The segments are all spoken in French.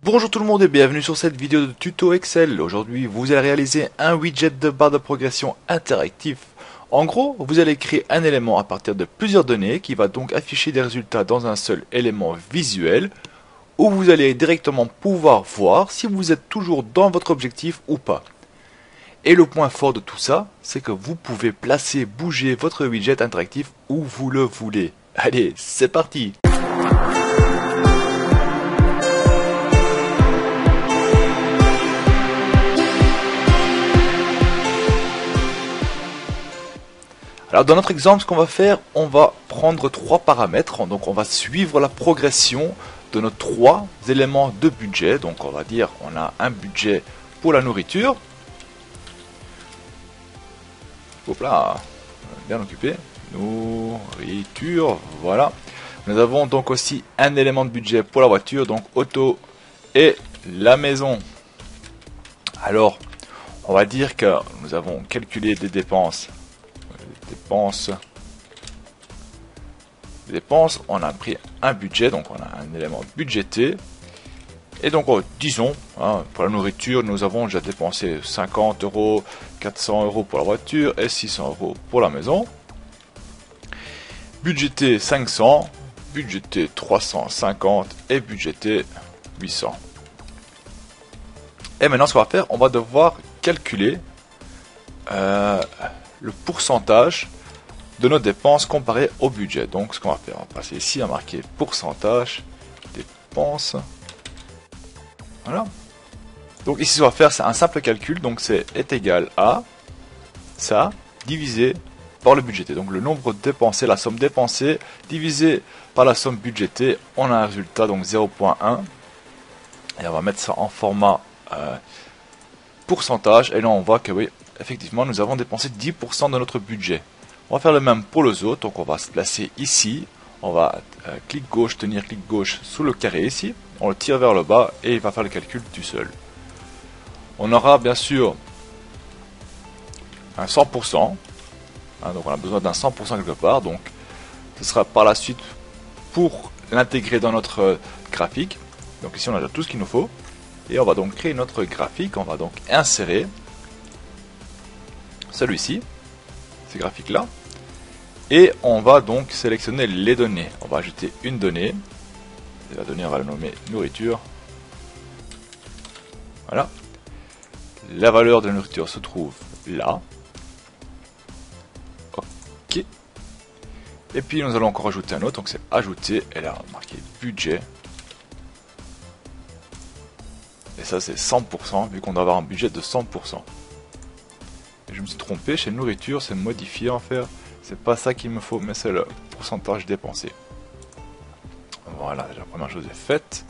Bonjour tout le monde et bienvenue sur cette vidéo de tuto Excel. Aujourd'hui, vous allez réaliser un widget de barre de progression interactif. En gros, vous allez créer un élément à partir de plusieurs données qui va donc afficher des résultats dans un seul élément visuel où vous allez directement pouvoir voir si vous êtes toujours dans votre objectif ou pas. Et le point fort de tout ça, c'est que vous pouvez placer, bouger votre widget interactif où vous le voulez. Allez, c'est parti! Alors dans notre exemple, ce qu'on va faire, on va prendre trois paramètres. Donc on va suivre la progression de nos trois éléments de budget. Donc on va dire on a un budget pour la nourriture. Hop là, bien occupé. Nourriture, voilà. Nous avons donc aussi un élément de budget pour la voiture, donc auto et la maison. Alors, on va dire que nous avons calculé des dépenses. Dépenses, on a pris un budget, donc on a un élément budgété. Et donc, disons, pour la nourriture, nous avons déjà dépensé 50 €, 400 € pour la voiture et 600 € pour la maison. Budgété 500, budgété 350 et budgété 800. Et maintenant, ce qu'on va faire, on va devoir calculer le pourcentage de nos dépenses comparé au budget. Donc ce qu'on va faire, on va passer ici à marquer pourcentage dépenses. Voilà. Donc ici ce qu'on va faire, c'est un simple calcul, donc c'est est égal à ça divisé par le budgété. Donc le nombre dépensé, la somme dépensée divisé par la somme budgétée, on a un résultat donc 0.1 et on va mettre ça en format pourcentage et là on voit que oui, effectivement nous avons dépensé 10% de notre budget. On va faire le même pour les autres, donc on va se placer ici, on va clic gauche, tenir clic gauche sous le carré ici, on le tire vers le bas et il va faire le calcul tout seul. On aura bien sûr un 100%, donc on a besoin d'un 100% quelque part, donc ce sera par la suite pour l'intégrer dans notre graphique. Donc ici on a déjà tout ce qu'il nous faut, et on va donc créer notre graphique, on va donc insérer celui-ci, ces graphiques-là. Et on va donc sélectionner les données. On va ajouter une donnée. Et la donnée, on va la nommer nourriture. Voilà. La valeur de la nourriture se trouve là. Ok. Et puis nous allons encore ajouter un autre. Donc c'est ajouter. Et là, on va marquer budget. Et ça, c'est 100%, vu qu'on doit avoir un budget de 100%. Et je me suis trompé. Chez nourriture, c'est modifié en fait. C'est pas ça qu'il me faut, mais c'est le pourcentage dépensé. Voilà, la première chose est faite.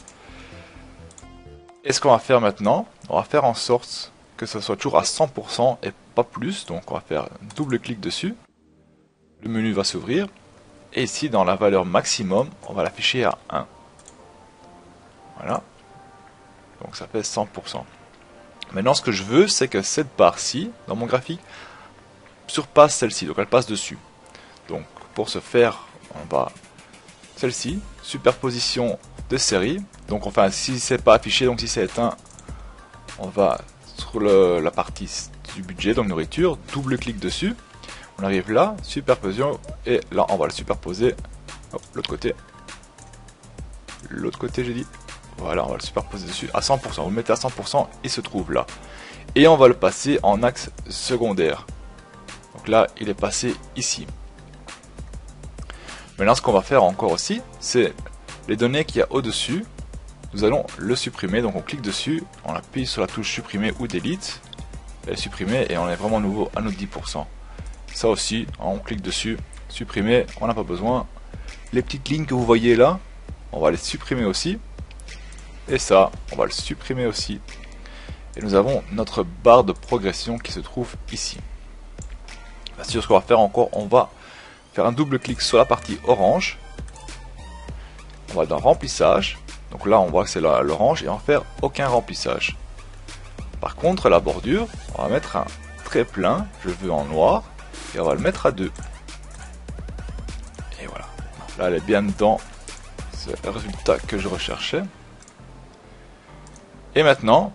Et ce qu'on va faire maintenant, on va faire en sorte que ce soit toujours à 100% et pas plus. Donc on va faire un double clic dessus. Le menu va s'ouvrir. Et ici, dans la valeur maximum, on va l'afficher à 1. Voilà. Donc ça fait 100%. Maintenant, ce que je veux, c'est que cette barre-ci, dans mon graphique, surpasse celle-ci, donc elle passe dessus. Donc pour ce faire, on va celle-ci, superposition de série. Donc enfin si c'est pas affiché, donc si c'est éteint, on va sur la partie du budget, donc nourriture, double clic dessus. On arrive là, superposition, et là on va le superposer. Hop, l'autre côté j'ai dit. Voilà, on va le superposer dessus à 100%. Vous le mettez à 100%, il se trouve là. Et on va le passer en axe secondaire. Donc là, il est passé ici. Maintenant, ce qu'on va faire encore aussi, c'est les données qu'il y a au-dessus. Nous allons le supprimer. Donc on clique dessus, on appuie sur la touche supprimer ou delete. Elle est supprimée et on est vraiment nouveau à nos 10%. Ça aussi, on clique dessus, supprimer, on n'a pas besoin. Les petites lignes que vous voyez là, on va les supprimer aussi. Et ça, on va le supprimer aussi. Et nous avons notre barre de progression qui se trouve ici. Bien sûr, ce qu'on va faire encore, on va faire un double clic sur la partie orange. On va dans remplissage. Donc là, on voit que c'est l'orange et on va faire aucun remplissage. Par contre, la bordure, on va mettre un trait plein. Je veux en noir et on va le mettre à 2. Et voilà. Là, elle est bien dedans. C'est le résultat que je recherchais. Et maintenant,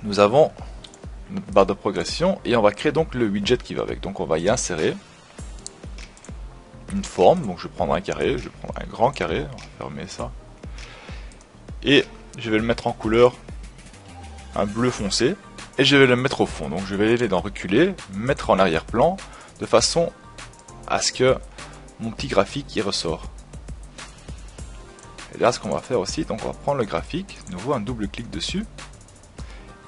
nous avons notre barre de progression et on va créer donc le widget qui va avec. Donc on va y insérer une forme. Donc je vais prendre un carré, je vais prendre un grand carré, on va fermer ça. Et je vais le mettre en couleur un bleu foncé. Et je vais le mettre au fond. Donc je vais aller dans reculer, mettre en arrière-plan de façon à ce que mon petit graphique y ressort. Et là ce qu'on va faire aussi, donc on va prendre le graphique, de nouveau un double clic dessus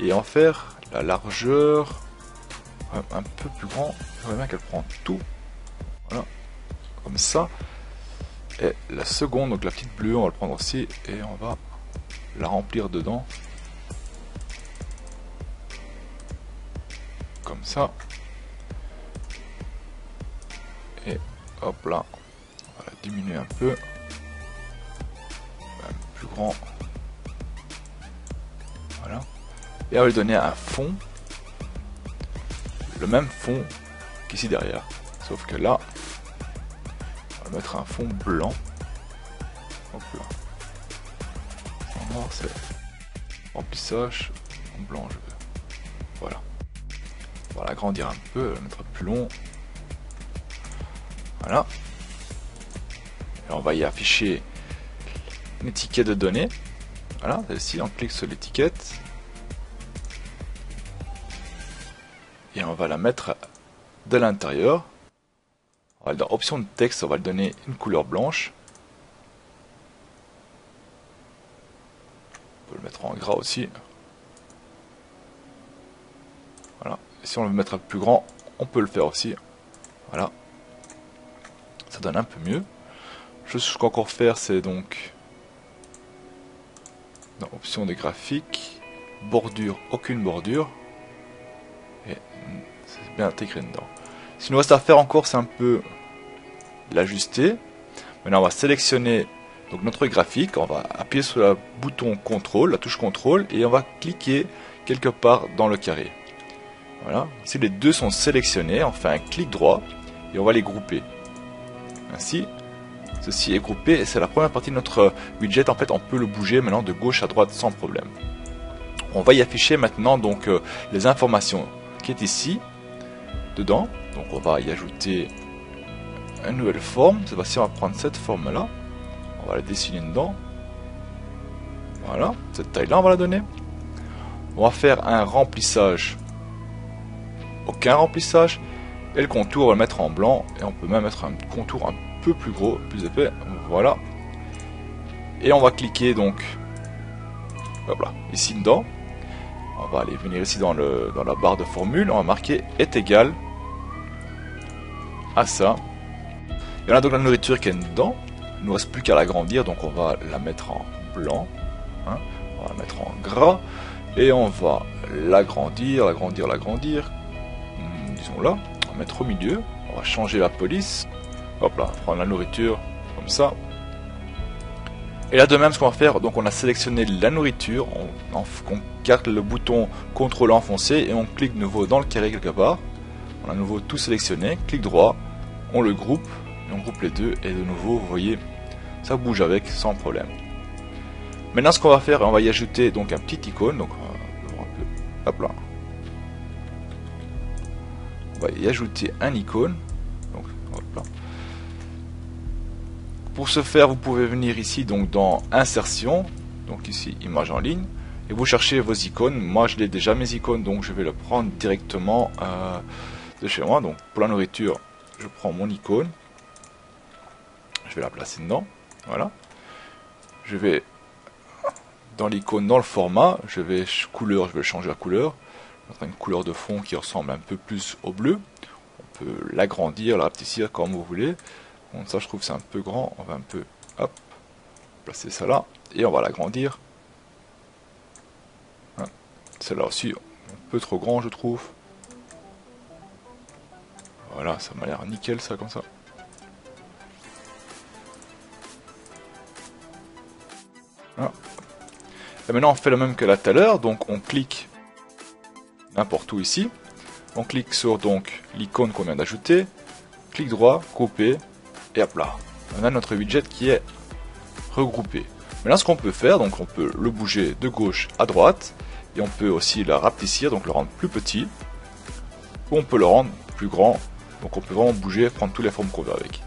et en faire la largeur un peu plus grand. J'aimerais bien qu'elle prend tout, voilà, comme ça. Et la seconde, donc la petite bleue, on va le prendre aussi et on va la remplir dedans, comme ça. Et hop là, on va la diminuer un peu, un peu plus grand. Voilà. Et on va lui donner un fond, le même fond qu'ici derrière, sauf que là on va mettre un fond blanc. Hop là. En noir c'est remplissage, en blanc je veux. Voilà. On va l'agrandir un peu, le mettre plus long. Voilà. Et on va y afficher une étiquette de données. Voilà, celle-ci, on clique sur l'étiquette. Et on va la mettre de l'intérieur. Dans option de texte, on va lui donner une couleur blanche. On peut le mettre en gras aussi. Voilà. Et si on veut le mettre plus grand, on peut le faire aussi. Voilà. Ça donne un peu mieux. Ce que je peux encore faire, c'est donc dans option des graphiques, bordure, aucune bordure. Et c'est bien intégré dedans. Ce qu'il nous reste à faire encore, c'est un peu l'ajuster. Maintenant, on va sélectionner donc notre graphique. On va appuyer sur le bouton contrôle, la touche contrôle, et on va cliquer quelque part dans le carré. Voilà. Si les deux sont sélectionnés, on fait un clic droit et on va les grouper. Ainsi, ceci est groupé et c'est la première partie de notre widget. En fait, on peut le bouger maintenant de gauche à droite sans problème. On va y afficher maintenant donc les informations qui est ici dedans. Donc on va y ajouter une nouvelle forme. Cette fois-ci, on va prendre cette forme là, on va la dessiner dedans. Voilà, cette taille là on va la donner. On va faire un remplissage, aucun remplissage, et le contour on va le mettre en blanc, et on peut même mettre un contour un peu plus gros, plus épais. Voilà, et on va cliquer donc hop là, ici dedans. On va aller venir ici dans la barre de formule, on va marquer est égal à ça. Et on a donc la nourriture qui est dedans. Il ne nous reste plus qu'à l'agrandir, donc on va la mettre en blanc, hein. On va la mettre en gras, et on va l'agrandir, disons là, on va mettre au milieu, on va changer la police, hop là, prendre la nourriture, comme ça. Et là de même ce qu'on va faire, donc on a sélectionné la nourriture, on garde le bouton contrôle enfoncé et on clique de nouveau dans le carré quelque part. On a de nouveau tout sélectionné, clic droit, on le groupe, et on groupe les deux et de nouveau vous voyez ça bouge avec sans problème. Maintenant ce qu'on va faire, on va y ajouter donc un petit icône, donc on va un peu, hop là. On va y ajouter un icône, donc hop là. Pour ce faire, vous pouvez venir ici donc dans insertion, donc ici image en ligne, et vous cherchez vos icônes. Moi je l'ai déjà mes icônes, donc je vais le prendre directement de chez moi. Donc pour la nourriture, je prends mon icône, je vais la placer dedans, voilà. Je vais dans l'icône, dans le format, je vais couleur, je vais changer la couleur, une couleur de fond qui ressemble un peu plus au bleu. On peut l'agrandir, la rapetissir comme vous voulez. Bon, ça je trouve c'est un peu grand, on va un peu hop, placer ça là et on va l'agrandir. Hein. Celle-là aussi un peu trop grand je trouve. Voilà, ça m'a l'air nickel ça comme ça. Voilà. Et maintenant on fait le même que là tout à l'heure, donc on clique n'importe où ici, on clique sur donc l'icône qu'on vient d'ajouter, clic droit, couper. Et hop là, on a notre widget qui est regroupé. Maintenant ce qu'on peut faire, donc on peut le bouger de gauche à droite, et on peut aussi le rapetissir, donc le rendre plus petit, ou on peut le rendre plus grand, donc on peut vraiment bouger, prendre toutes les formes qu'on veut avec.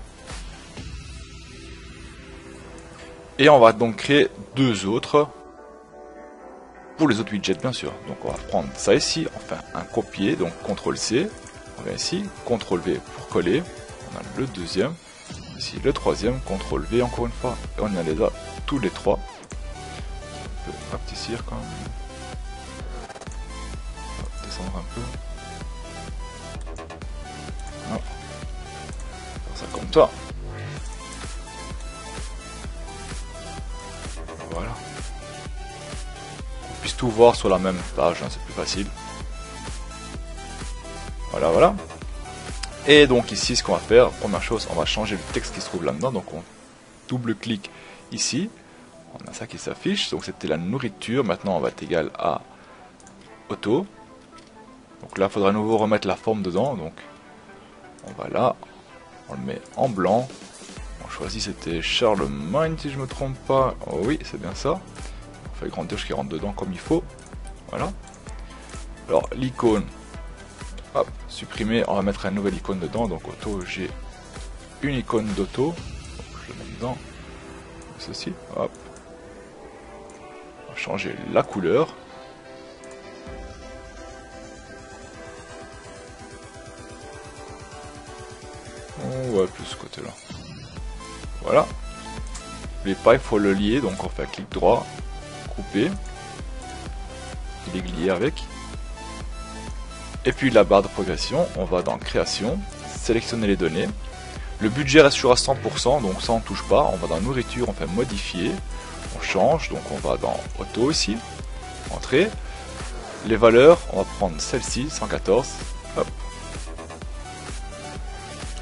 Et on va donc créer deux autres, pour les autres widgets bien sûr. Donc on va prendre ça ici, on fait un copier, donc CTRL-C, on vient ici, CTRL-V pour coller, on a le deuxième, ici le troisième, CTRL-V encore une fois, et on a les a tous les trois. On peut rapetissir quand même. On va descendre un peu. Voilà. Faire ça comme ça. Voilà. On puisse tout voir sur la même page, hein, c'est plus facile. Voilà, voilà. Et donc ici, ce qu'on va faire, première chose, on va changer le texte qui se trouve là-dedans. Donc on double-clique ici. On a ça qui s'affiche. Donc c'était la nourriture. Maintenant, on va être égal à auto. Donc là, il faudra à nouveau remettre la forme dedans. Donc on va là. On le met en blanc. On choisit, c'était Charlemagne si je me trompe pas. Oh oui, c'est bien ça. On fait grandir jusqu'à rentre dedans comme il faut. Voilà. Alors l'icône. Hop, supprimer, on va mettre une nouvelle icône dedans, donc auto, j'ai une icône d'auto, je le mets dedans, ceci, hop, on va changer la couleur, on va plus ce côté là, voilà, n'oubliez pas, il faut le lier, donc on fait un clic droit, couper, il est lié avec. Et puis la barre de progression, on va dans création, sélectionner les données. Le budget reste toujours à 100%, donc ça on touche pas. On va dans nourriture, on fait modifier, on change, donc on va dans auto ici, entrée. Les valeurs, on va prendre celle-ci, 114, hop.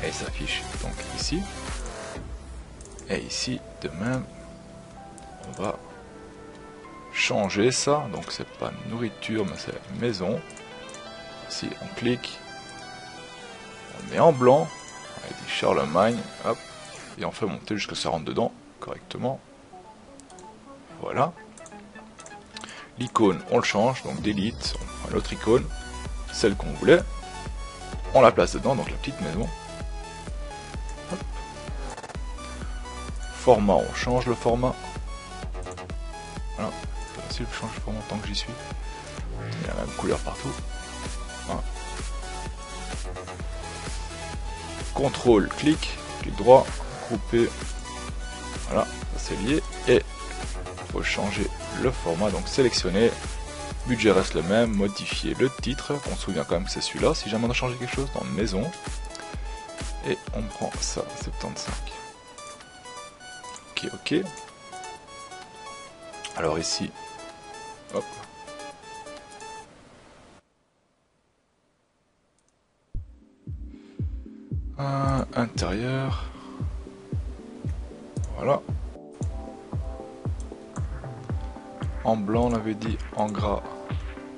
Et il s'affiche donc ici. Et ici, de même, on va changer ça, donc c'est pas nourriture, mais c'est maison. Ici on clique, on met en blanc, on dit Charlemagne, hop, et on fait monter jusqu'à ce que ça rentre dedans correctement. Voilà. L'icône on le change, donc delete, on prend l'autre icône, celle qu'on voulait, on la place dedans, donc la petite maison. Hop. Format, on change le format. Voilà, c'est facile, je change le format tant que j'y suis. Il y a la même couleur partout. Voilà. CTRL, clic droit, couper, voilà, ça c'est lié, et il faut changer le format, donc sélectionner, budget reste le même, modifier le titre, on se souvient quand même que c'est celui-là, si jamais on a changé quelque chose dans maison, et on prend ça, 75. Ok. Alors ici, hop. Intérieur, voilà, en blanc on avait dit, en gras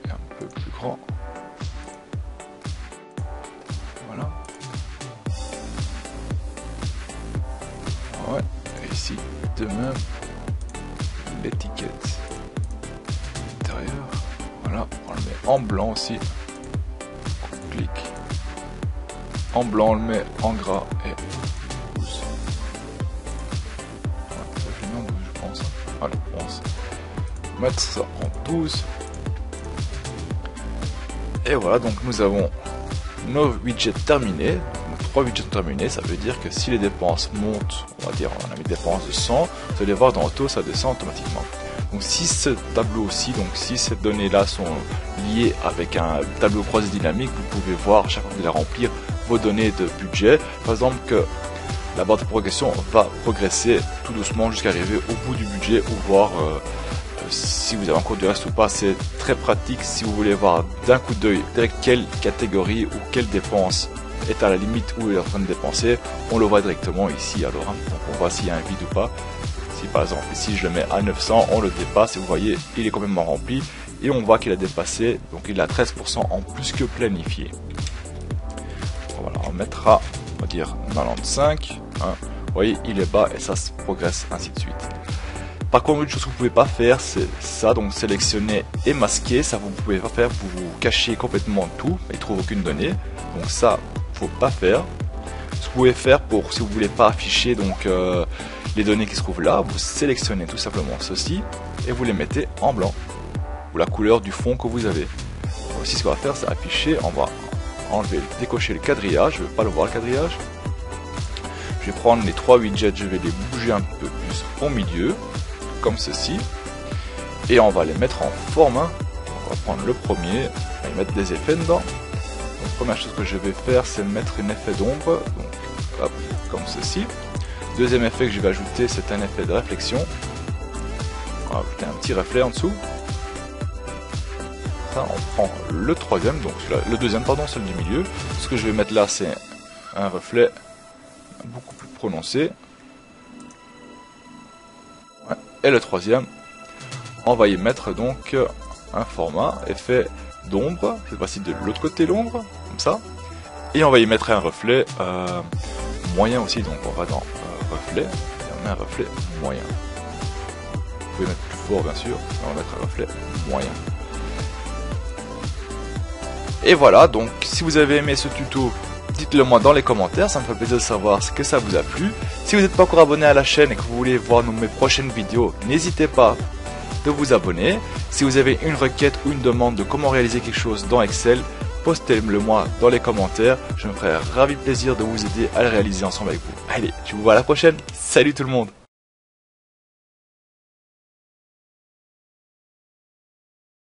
et un peu plus grand, voilà, ouais, et ici de même l'étiquette intérieure, voilà, on le met en blanc aussi, on clique. En blanc, on le met en gras et 12. Ouais, je l'ai mis en 12, je pense. Allez, 11. Mettre ça en 12. Et voilà, donc nous avons nos widgets terminés. Nos 3 widgets terminés, ça veut dire que si les dépenses montent, on va dire, on a mis des dépenses de 100, vous allez voir dans Auto, ça descend automatiquement. Donc si ce tableau-ci, donc si ces données-là sont liées avec un tableau croisé dynamique, vous pouvez voir chaque fois que vous allez remplir vos données de budget. Par exemple que la barre de progression va progresser tout doucement jusqu'à arriver au bout du budget ou voir si vous avez encore du reste ou pas. C'est très pratique si vous voulez voir d'un coup d'œil quelle catégorie ou quelle dépense est à la limite où il est en train de dépenser. On le voit directement ici alors, hein. Donc on voit s'il y a un vide ou pas. Si par exemple ici je le mets à 900, on le dépasse et vous voyez il est complètement rempli et on voit qu'il a dépassé, donc il a 13% en plus que planifié. Voilà, on mettra, on va dire 95, hein. Vous voyez il est bas et ça se progresse ainsi de suite. Par contre, une chose que vous pouvez pas faire, c'est ça, donc sélectionner et masquer, ça vous pouvez pas faire, vous cachez complètement tout, il trouve aucune donnée, donc ça, faut pas faire. Ce que vous pouvez faire pour, si vous voulez pas afficher donc les données qui se trouvent là, vous sélectionnez tout simplement ceci et vous les mettez en blanc, ou la couleur du fond que vous avez. Aussi, ce qu'on va faire, c'est afficher, on va enlever, décocher le quadrillage, je ne veux pas le voir le quadrillage. Je vais prendre les 3 widgets, je vais les bouger un peu plus au milieu, comme ceci, et on va les mettre en forme. On va prendre le premier, on va mettre des effets dedans. Donc, première chose que je vais faire, c'est mettre un effet d'ombre, donc hop, comme ceci. Deuxième effet que je vais ajouter, c'est un effet de réflexion. On va ajouter un petit reflet en dessous. Ça, on prend le troisième, donc le deuxième, pardon, celui du milieu. Ce que je vais mettre là, c'est un reflet beaucoup plus prononcé. Ouais. Et le troisième, on va y mettre donc un format effet d'ombre, cette fois-ci de l'autre côté l'ombre, comme ça. Et on va y mettre un reflet moyen aussi, donc on va dans reflet, et on met un reflet moyen. Vous pouvez mettre plus fort bien sûr, mais on va mettre un reflet moyen. Et voilà, donc si vous avez aimé ce tuto, dites-le moi dans les commentaires, ça me fait plaisir de savoir ce que ça vous a plu. Si vous n'êtes pas encore abonné à la chaîne et que vous voulez voir mes prochaines vidéos, n'hésitez pas de vous abonner. Si vous avez une requête ou une demande de comment réaliser quelque chose dans Excel, postez-le moi dans les commentaires, je me ferai ravi plaisir de vous aider à le réaliser ensemble avec vous. Allez, je vous vois à la prochaine, salut tout le monde!